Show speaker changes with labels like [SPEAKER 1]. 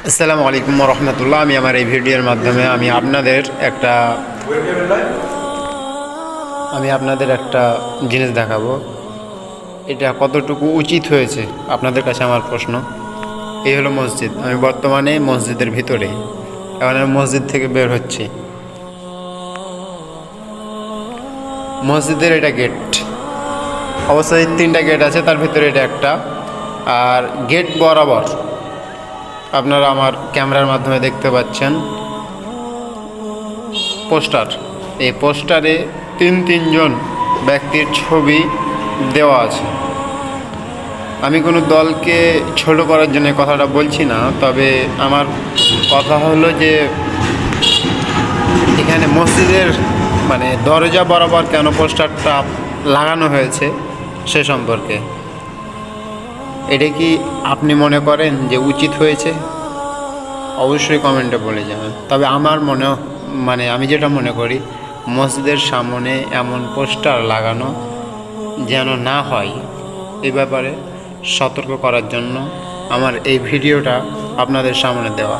[SPEAKER 1] আসসালামু আলাইকুম রহমতুল্লাহ। আমি আমার এই ভিডিওর মাধ্যমে আমি আপনাদের একটা জিনিস দেখাবো। এটা কতটুকু উচিত হয়েছে আপনাদের কাছে আমার প্রশ্ন। এই হলো মসজিদ। আমি বর্তমানে মসজিদের ভিতরে, এখন আমি মসজিদ থেকে বের হচ্ছি। মসজিদের এটা গেট, অবশ্যই 3টা গেট আছে, তার ভিতরে এটা একটা। আর গেট বরাবর আপনারা আমার ক্যামেরার মাধ্যমে দেখতে পাচ্ছেন পোস্টার। এই পোস্টারে তিনজন ব্যক্তির ছবি দেওয়া আছে। আমি কোনো দলকে ছোট করার জন্য কথাটা বলছি না, তবে আমার কথা হলো যে এখানে মসজিদের দরজা বরাবর কেন পোস্টারটা লাগানো হয়েছে সে সম্পর্কে। এটা কি আপনি মনে করেন যে উচিত হয়েছে? অবশ্যই কমেন্টে বলে যাবেন। তবে আমার আমি যেটা মনে করি, মসজিদের সামনে এমন পোস্টার লাগানো যেন না হয়, এই ব্যাপারে সতর্ক করার জন্য আমার এই ভিডিওটা আপনাদের সামনে দেওয়া।